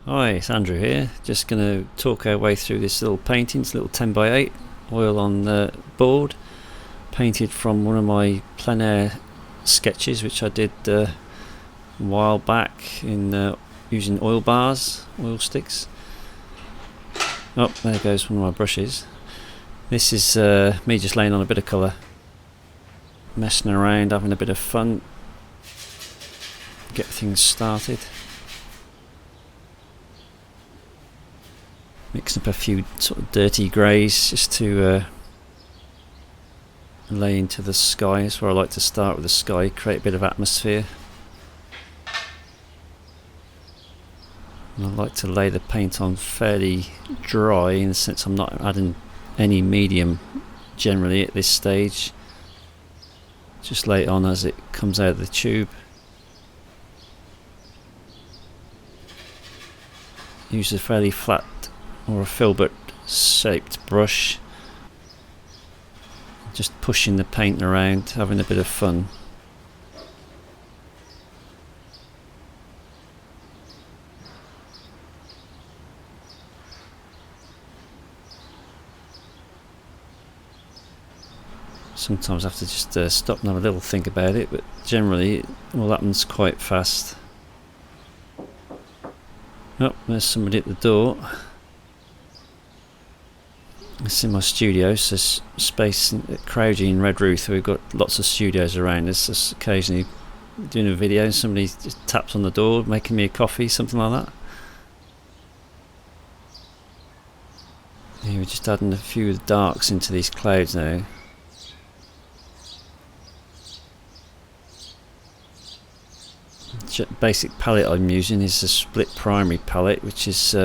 Hi, it's Andrew here. Just going to talk our way through this little painting. It's a little 10x8 oil on the board, painted from one of my plein air sketches which I did a while back in using oil bars, oil sticks. Oh, there goes one of my brushes. This is me just laying on a bit of colour, messing around, having a bit of fun, get things started. Mixing up a few sort of dirty greys just to lay into the sky. That's where I like to start with the sky, create a bit of atmosphere. And I like to lay the paint on fairly dry, in the sense I'm not adding any medium generally at this stage. Just lay it on as it comes out of the tube. Use a fairly flat or a filbert shaped brush, just pushing the paint around, having a bit of fun. Sometimes I have to just stop and have a little think about it, but generally it all happens quite fast. Oh, there's somebody at the door. It's in my studio, so there's space at Crowdy in Red Roof. We've got lots of studios around us. Just occasionally doing a video and somebody just taps on the door, making me a coffee, something like that. Yeah, we're just adding a few of the darks into these clouds now. Basic palette I'm using is a split primary palette, which is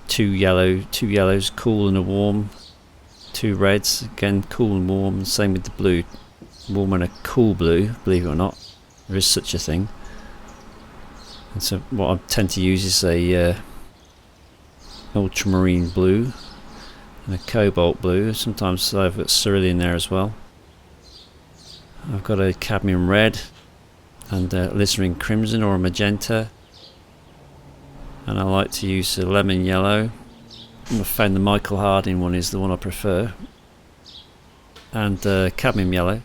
two yellows, cool and a warm, two reds, again cool and warm, and same with the blue, warm and a cool blue, believe it or not, there is such a thing. And so what I tend to use is a Ultramarine blue and a Cobalt blue. Sometimes I've got Cerulean there as well. I've got a Cadmium red and a Alizarin Crimson or a magenta, and I like to use a lemon yellow. I found the Michael Harding one is the one I prefer, and cadmium yellow.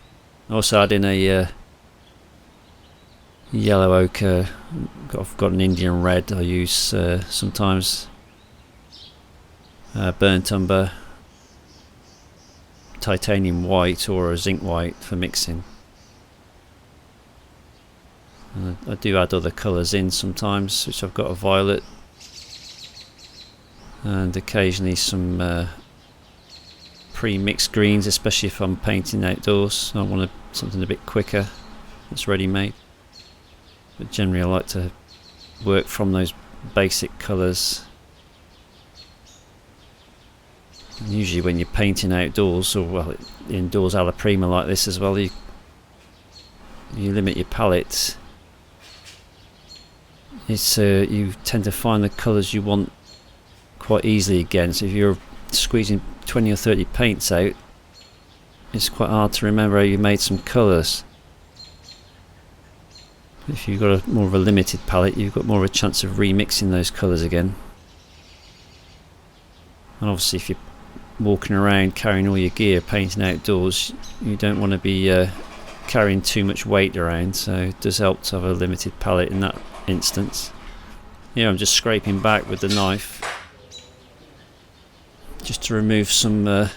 Also add in a yellow ochre. I've got an Indian red I use sometimes, burnt umber, titanium white or a zinc white for mixing. And I do add other colours in sometimes, which I've got a violet, and occasionally some pre-mixed greens, especially if I'm painting outdoors. I want something a bit quicker that's ready made, but generally I like to work from those basic colours. And usually when you're painting outdoors, or well, indoors Alla Prima like this as well, you limit your palette. It's you tend to find the colours you want quite easily again. So if you're squeezing 20 or 30 paints out, it's quite hard to remember how you made some colours. If you've got more of a limited palette, you've got more of a chance of remixing those colours again. And obviously if you're walking around carrying all your gear painting outdoors, you don't want to be carrying too much weight around, so it does help to have a limited palette in that instance. Here I'm just scraping back with the knife just to remove some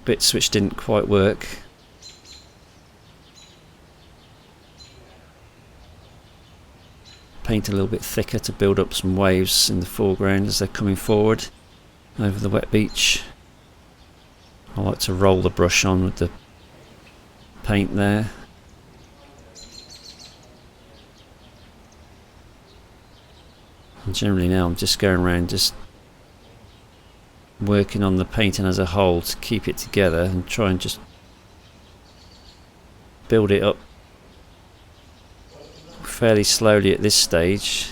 bits which didn't quite work. Paint a little bit thicker to build up some waves in the foreground as they're coming forward over the wet beach. I like to roll the brush on with the paint there. And generally now I'm just going around just working on the painting as a whole to keep it together and try and just build it up fairly slowly at this stage.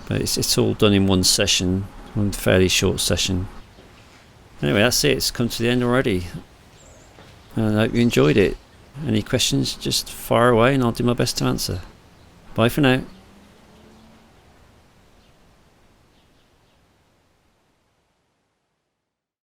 But it's all done in one session, one fairly short session. Anyway, that's it, it's come to the end already. And I hope you enjoyed it. Any questions, just fire away and I'll do my best to answer. Bye for now.